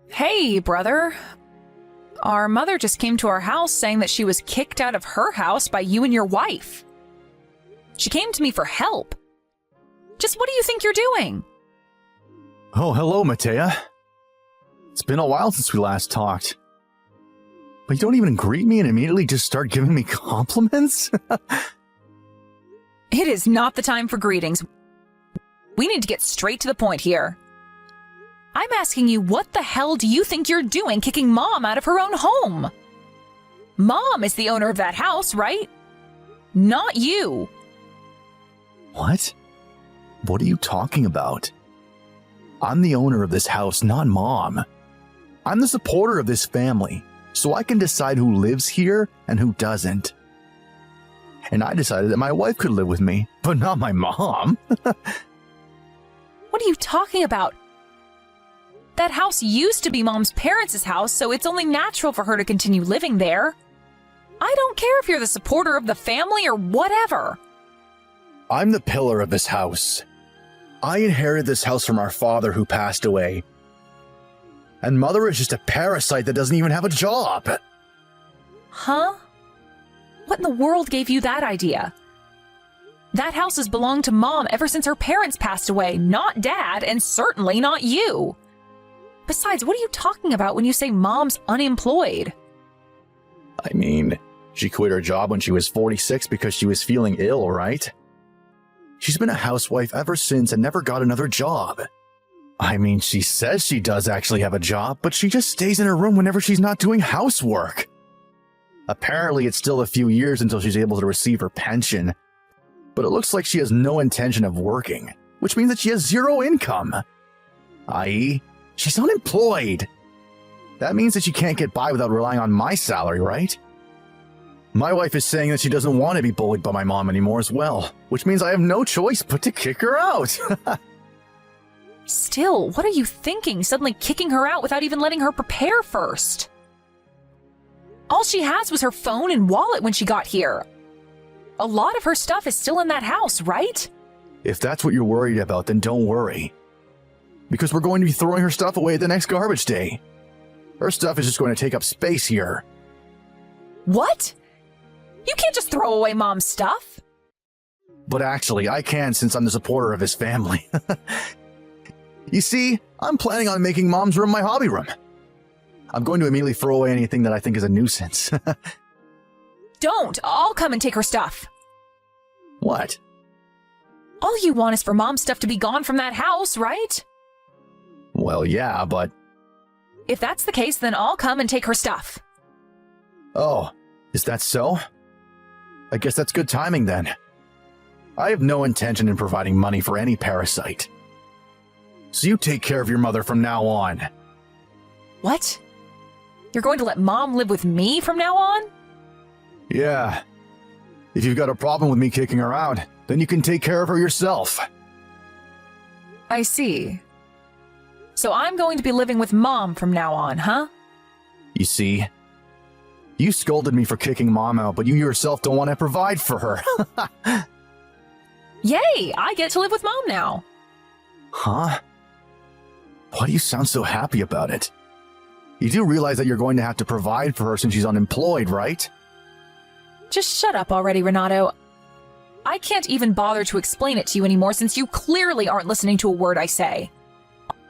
Hey, brother. Our mother just came to our house saying that she was kicked out of her house by you and your wife. She came to me for help. Just what do you think you're doing? Oh, hello, Matea. It's been a while since we last talked. But you don't even greet me and immediately just start giving me compliments? It is not the time for greetings. We need to get straight to the point here. I'm asking you, what the hell do you think you're doing kicking Mom out of her own home? Mom is the owner of that house, right? Not you. What? What are you talking about? I'm the owner of this house, not Mom. I'm the supporter of this family, so I can decide who lives here and who doesn't. And I decided that my wife could live with me, but not my mom. What are you talking about? That house used to be Mom's parents' house, so it's only natural for her to continue living there. I don't care if you're the supporter of the family or whatever. I'm the pillar of this house. I inherited this house from our father who passed away. And Mother is just a parasite that doesn't even have a job. Huh? What in the world gave you that idea? That house has belonged to Mom ever since her parents passed away, not Dad, and certainly not you. Besides, what are you talking about when you say Mom's unemployed? I mean, she quit her job when she was 46 because she was feeling ill, right? She's been a housewife ever since and never got another job. I mean, she says she does actually have a job, but she just stays in her room whenever she's not doing housework. Apparently, it's still a few years until she's able to receive her pension, but it looks like she has no intention of working, which means that she has zero income. I.e., she's unemployed. That means that she can't get by without relying on my salary, right? My wife is saying that she doesn't want to be bullied by my mom anymore as well, which means I have no choice but to kick her out. Still, what are you thinking, suddenly kicking her out without even letting her prepare first? All she has was her phone and wallet when she got here. A lot of her stuff is still in that house, right? If that's what you're worried about, then don't worry. Because we're going to be throwing her stuff away at the next garbage day. Her stuff is just going to take up space here. What? You can't just throw away Mom's stuff. But actually, I can since I'm the supporter of his family. You see, I'm planning on making Mom's room my hobby room. I'm going to immediately throw away anything that I think is a nuisance. Don't! I'll come and take her stuff. What? All you want is for Mom's stuff to be gone from that house, right? Well, yeah, but... If that's the case, then I'll come and take her stuff. Oh, is that so? I guess that's good timing then. I have no intention in providing money for any parasite. So you take care of your mother from now on. What? You're going to let Mom live with me from now on? Yeah. If you've got a problem with me kicking her out, then you can take care of her yourself. I see. So I'm going to be living with Mom from now on, huh? You see, you scolded me for kicking Mom out, but you yourself don't want to provide for her. Yay! I get to live with Mom now. Huh? Why do you sound so happy about it? You do realize that you're going to have to provide for her since she's unemployed, right? Just shut up already, Renato. I can't even bother to explain it to you anymore since you clearly aren't listening to a word I say.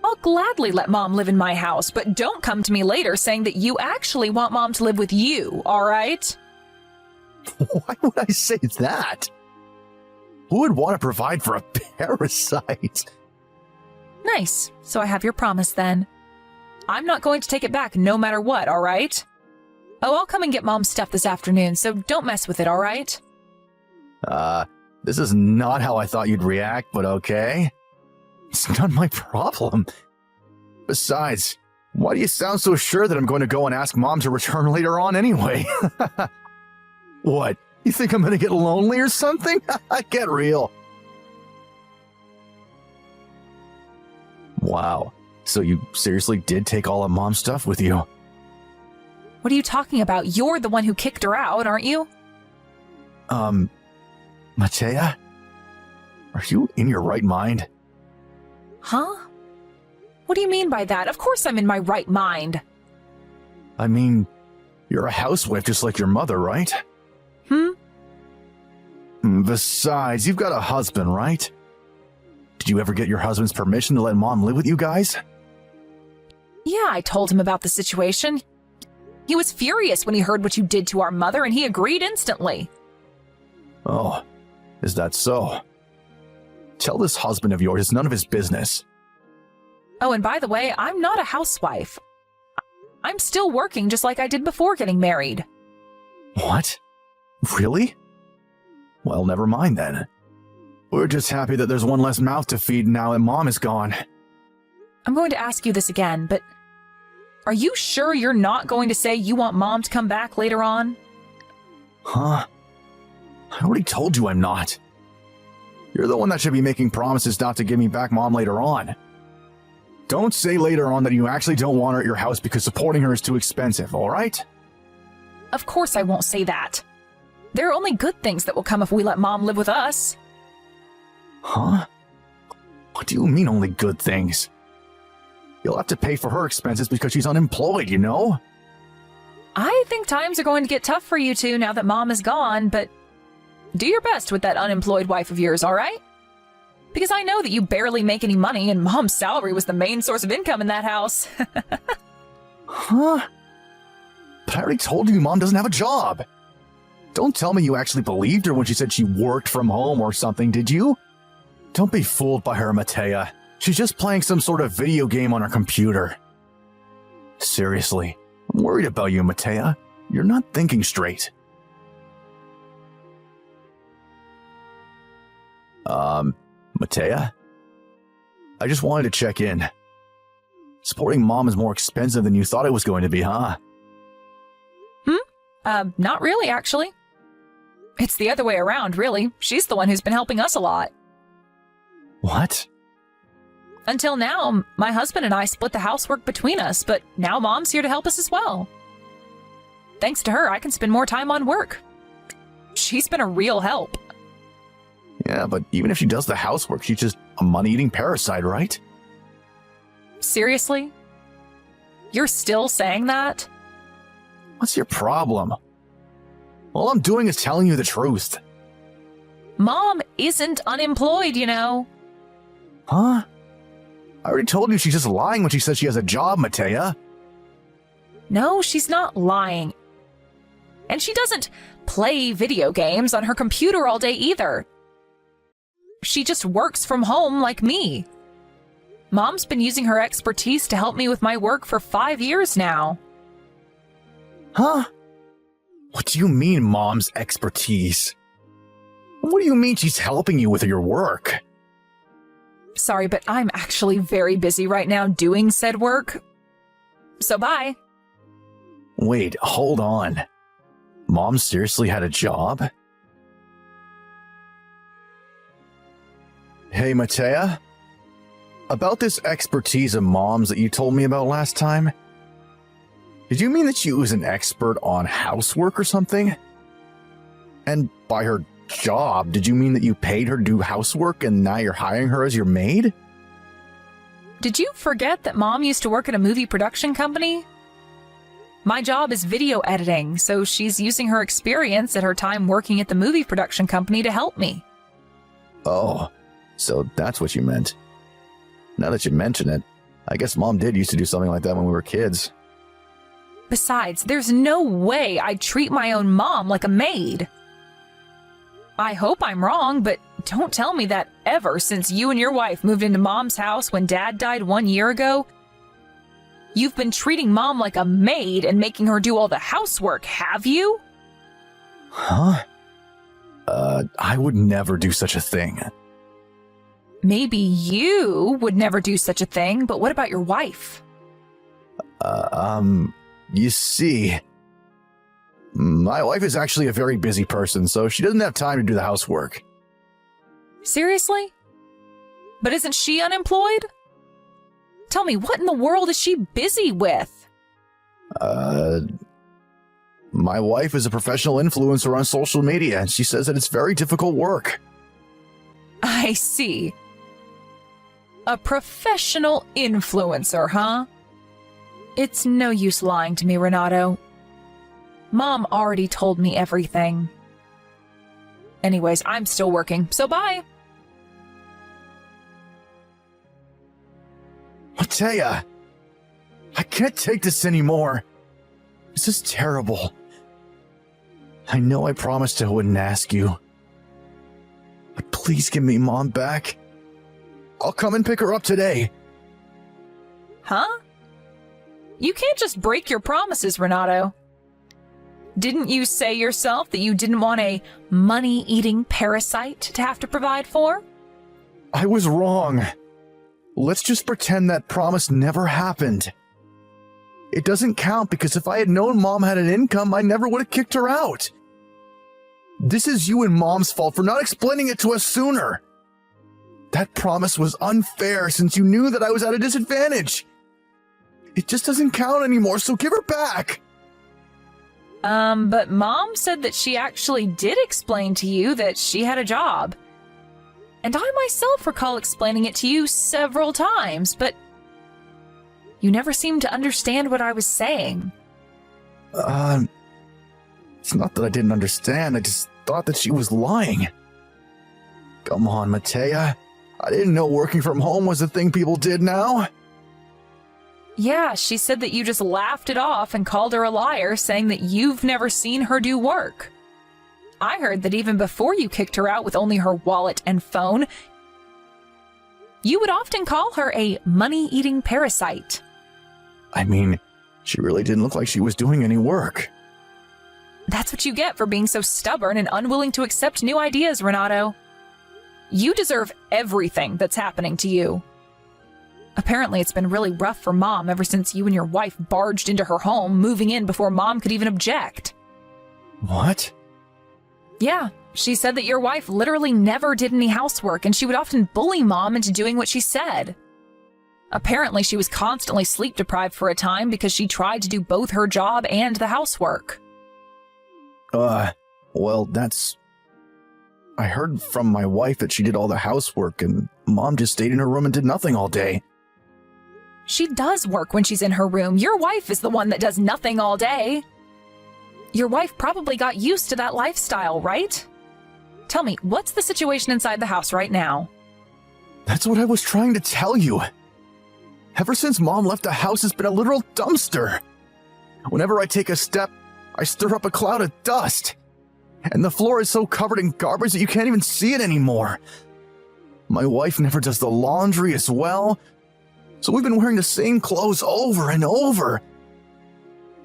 I'll gladly let Mom live in my house, but don't come to me later saying that you actually want Mom to live with you, alright? Why would I say that? Who would want to provide for a parasite? Nice. So I have your promise then. I'm not going to take it back no matter what, alright? Oh, I'll come and get Mom's stuff this afternoon, so don't mess with it, alright? This is not how I thought you'd react, but okay. It's not my problem. Besides, why do you sound so sure that I'm going to go and ask Mom to return later on anyway? What? You think I'm going to get lonely or something? Get real. Wow. So you seriously did take all of Mom's stuff with you? What are you talking about? You're the one who kicked her out, aren't you? Matea? Are you in your right mind? Huh? What do you mean by that? Of course I'm in my right mind. I mean, you're a housewife just like your mother, right? Besides, you've got a husband, right? Did you ever get your husband's permission to let Mom live with you guys? Yeah, I told him about the situation. He was furious when he heard what you did to our mother, and he agreed instantly. Oh, is that so? Tell this husband of yours it's none of his business. Oh, and by the way, I'm not a housewife. I'm still working just like I did before getting married. What? Really? Well, never mind then. We're just happy that there's one less mouth to feed now that Mom is gone. I'm going to ask you this again, but are you sure you're not going to say you want Mom to come back later on? Huh? I already told you I'm not. You're the one that should be making promises not to give me back Mom later on. Don't say later on that you actually don't want her at your house because supporting her is too expensive, alright? Of course I won't say that. There are only good things that will come if we let Mom live with us. Huh? What do you mean only good things? You'll have to pay for her expenses because she's unemployed, you know? I think times are going to get tough for you two now that Mom is gone, but do your best with that unemployed wife of yours, alright? Because I know that you barely make any money and Mom's salary was the main source of income in that house. Huh? But I already told you Mom doesn't have a job. Don't tell me you actually believed her when she said she worked from home or something, did you? Don't be fooled by her, Matea. She's just playing some sort of video game on her computer. Seriously, I'm worried about you, Matea. You're not thinking straight. Matea? I just wanted to check in. Supporting Mom is more expensive than you thought it was going to be, huh? Not really, actually. It's the other way around, really. She's the one who's been helping us a lot. What? Until now, my husband and I split the housework between us, but now Mom's here to help us as well. Thanks to her, I can spend more time on work. She's been a real help. Yeah, but even if she does the housework, she's just a money-eating parasite, right? Seriously? You're still saying that? What's your problem? All I'm doing is telling you the truth. Mom isn't unemployed, you know. Huh? I already told you she's just lying when she says she has a job, Matea. No, she's not lying. And she doesn't play video games on her computer all day either. She just works from home like me. Mom's been using her expertise to help me with my work for 5 years now. Huh? What do you mean, Mom's expertise? What do you mean she's helping you with your work? Sorry, but I'm actually very busy right now doing said work. So bye. Wait, hold on. Mom seriously had a job? Hey, Matea? About this expertise of Mom's that you told me about last time? Did you mean that she was an expert on housework or something? And by her job, did you mean that you paid her to do housework and now you're hiring her as your maid? Did you forget that Mom used to work at a movie production company? My job is video editing, so she's using her experience at her time working at the movie production company to help me. Oh, so that's what you meant. Now that you mention it, I guess Mom did used to do something like that when we were kids. Besides, there's no way I'd treat my own mom like a maid. I hope I'm wrong, but don't tell me that ever since you and your wife moved into Mom's house when Dad died 1 year ago, you've been treating Mom like a maid and making her do all the housework, have you? Huh? I would never do such a thing. Maybe you would never do such a thing, but what about your wife? You see, my wife is actually a very busy person, so she doesn't have time to do the housework. Seriously? But isn't she unemployed? Tell me, what in the world is she busy with? My wife is a professional influencer on social media, and she says that it's very difficult work. I see. A professional influencer, huh? It's no use lying to me, Renato. Mom already told me everything. Anyways, I'm still working, so bye. Matea! I can't take this anymore. This is terrible. I know I promised I wouldn't ask you. But please give me Mom back. I'll come and pick her up today. Huh? You can't just break your promises, Renato. Didn't you say yourself that you didn't want a money-eating parasite to have to provide for? I was wrong. Let's just pretend that promise never happened. It doesn't count because if I had known Mom had an income, I never would have kicked her out. This is you and Mom's fault for not explaining it to us sooner. That promise was unfair since you knew that I was at a disadvantage. It just doesn't count anymore, so give her back. But Mom said that she actually did explain to you that she had a job. And I myself recall explaining it to you several times, but you never seemed to understand what I was saying. It's not that I didn't understand, I just thought that she was lying. Come on, Matea. I didn't know working from home was a thing people did now. Yeah, she said that you just laughed it off and called her a liar, saying that you've never seen her do work. I heard that even before you kicked her out with only her wallet and phone, you would often call her a money-eating parasite. I mean, she really didn't look like she was doing any work. That's what you get for being so stubborn and unwilling to accept new ideas, Renato. You deserve everything that's happening to you. Apparently, it's been really rough for Mom ever since you and your wife barged into her home, moving in before Mom could even object. What? Yeah, she said that your wife literally never did any housework and she would often bully Mom into doing what she said. Apparently, she was constantly sleep deprived for a time because she tried to do both her job and the housework. Well, that's... I heard from my wife that she did all the housework and Mom just stayed in her room and did nothing all day. She does work when she's in her room. Your wife is the one that does nothing all day. Your wife probably got used to that lifestyle, right? Tell me, what's the situation inside the house right now? That's what I was trying to tell you. Ever since Mom left the house, it's been a literal dumpster. Whenever I take a step, I stir up a cloud of dust. And the floor is so covered in garbage that you can't even see it anymore. My wife never does the laundry as well, so we've been wearing the same clothes over and over.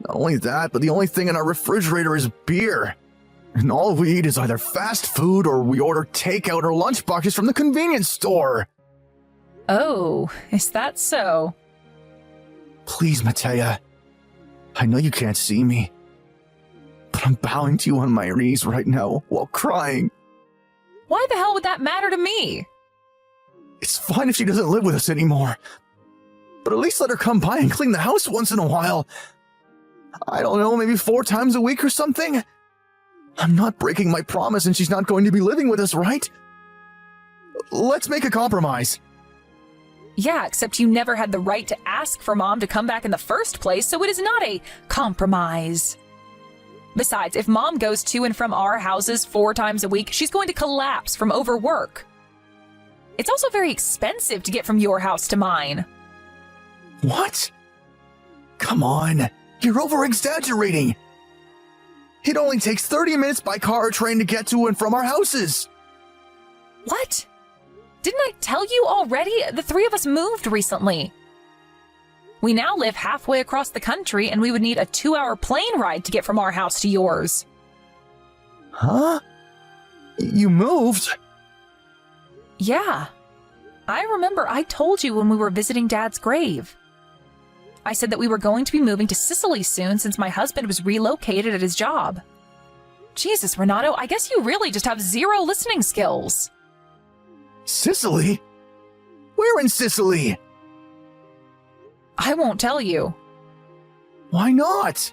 Not only that, but the only thing in our refrigerator is beer. And all we eat is either fast food or we order takeout or lunchboxes from the convenience store. Oh, is that so? Please, Matea. I know you can't see me, but I'm bowing to you on my knees right now while crying. Why the hell would that matter to me? It's fine if she doesn't live with us anymore, but at least let her come by and clean the house once in a while. I don't know, maybe 4 times a week or something? I'm not breaking my promise and she's not going to be living with us, right? Let's make a compromise. Yeah, except you never had the right to ask for Mom to come back in the first place, so it is not a compromise. Besides, if Mom goes to and from our houses 4 times a week, she's going to collapse from overwork. It's also very expensive to get from your house to mine. What? Come on, you're over-exaggerating. It only takes 30 minutes by car or train to get to and from our houses. What? Didn't I tell you already? The 3 of us moved recently. We now live halfway across the country and we would need a 2-hour plane ride to get from our house to yours. Huh? You moved? Yeah. I remember I told you when we were visiting Dad's grave. I said that we were going to be moving to Sicily soon since my husband was relocated at his job. Jesus, Renato, I guess you really just have 0 listening skills. Sicily? Where in Sicily? I won't tell you. Why not?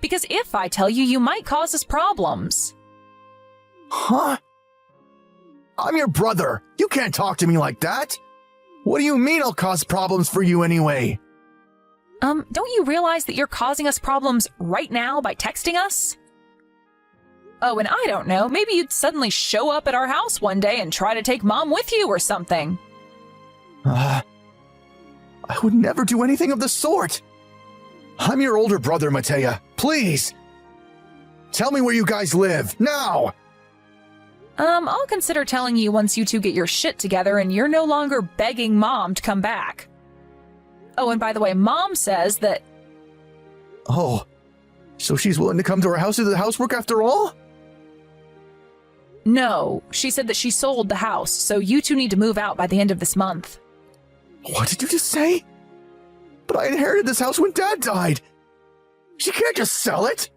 Because if I tell you, you might cause us problems. Huh? I'm your brother. You You can't talk to me like that! What do you mean I'll cause problems for you anyway? Don't you realize that you're causing us problems right now by texting us? Oh, and I don't know, maybe you'd suddenly show up at our house one day and try to take Mom with you or something. I would never do anything of the sort! I'm your older brother, Matea. Please! Tell me where you guys live, now! I'll consider telling you once you two get your shit together and you're no longer begging Mom to come back. Oh, and by the way, Mom says that... Oh, so she's willing to come to our house to do the housework after all? No, she said that she sold the house, so you two need to move out by the end of this month. What did you just say? But I inherited this house when Dad died. She can't just sell it.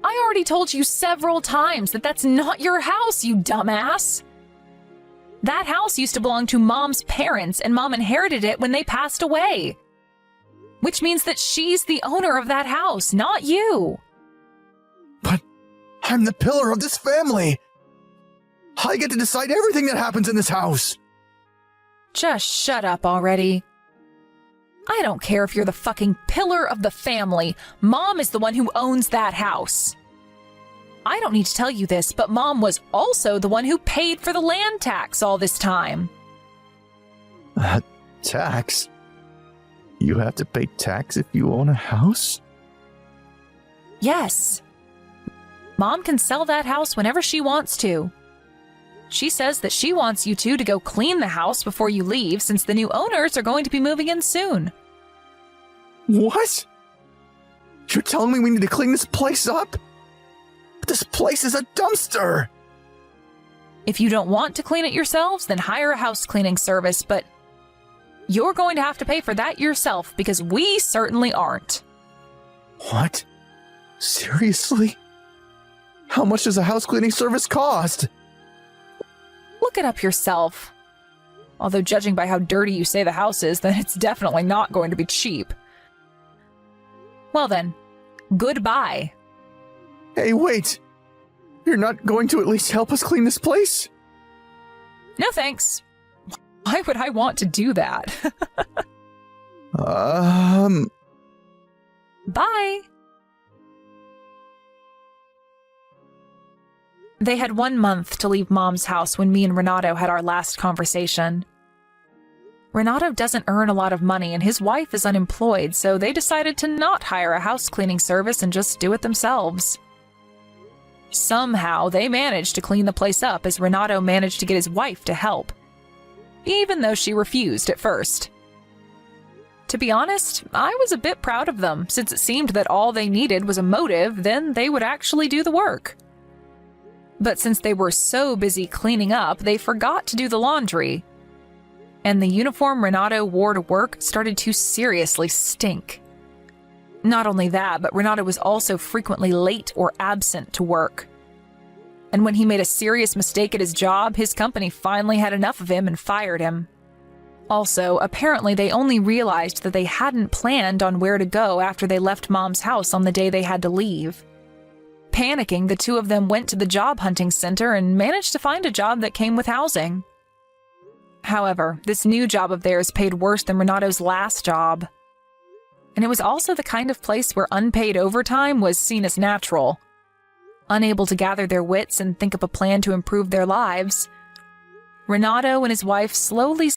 I already told you several times that that's not your house, you dumbass. That house used to belong to Mom's parents, and Mom inherited it when they passed away. Which means that she's the owner of that house, not you. But I'm the pillar of this family. I get to decide everything that happens in this house. Just shut up already. I don't care if you're the fucking pillar of the family. Mom is the one who owns that house. I don't need to tell you this, but Mom was also the one who paid for the land tax all this time. Tax? You have to pay tax if you own a house? Yes. Mom can sell that house whenever she wants to. She says that she wants you two to go clean the house before you leave, since the new owners are going to be moving in soon. What? You're telling me we need to clean this place up? But this place is a dumpster! If you don't want to clean it yourselves, then hire a house cleaning service, but you're going to have to pay for that yourself, because we certainly aren't. What? Seriously? How much does a house cleaning service cost? Look it up yourself. Although judging by how dirty you say the house is, then it's definitely not going to be cheap. Well then, goodbye. Hey, wait! You're not going to at least help us clean this place? No thanks. Why would I want to do that? Bye! They had 1 month to leave Mom's house when me and Renato had our last conversation. Renato doesn't earn a lot of money and his wife is unemployed, so they decided to not hire a house cleaning service and just do it themselves. Somehow, they managed to clean the place up as Renato managed to get his wife to help, even though she refused at first. To be honest, I was a bit proud of them, since it seemed that all they needed was a motive, then they would actually do the work. But since they were so busy cleaning up, they forgot to do the laundry. And the uniform Renato wore to work started to seriously stink. Not only that, but Renato was also frequently late or absent to work. And when he made a serious mistake at his job, his company finally had enough of him and fired him. Also, apparently they only realized that they hadn't planned on where to go after they left Mom's house on the day they had to leave. Panicking, the two of them went to the job hunting center and managed to find a job that came with housing. However, this new job of theirs paid worse than Renato's last job. And it was also the kind of place where unpaid overtime was seen as natural. Unable to gather their wits and think up a plan to improve their lives, Renato and his wife slowly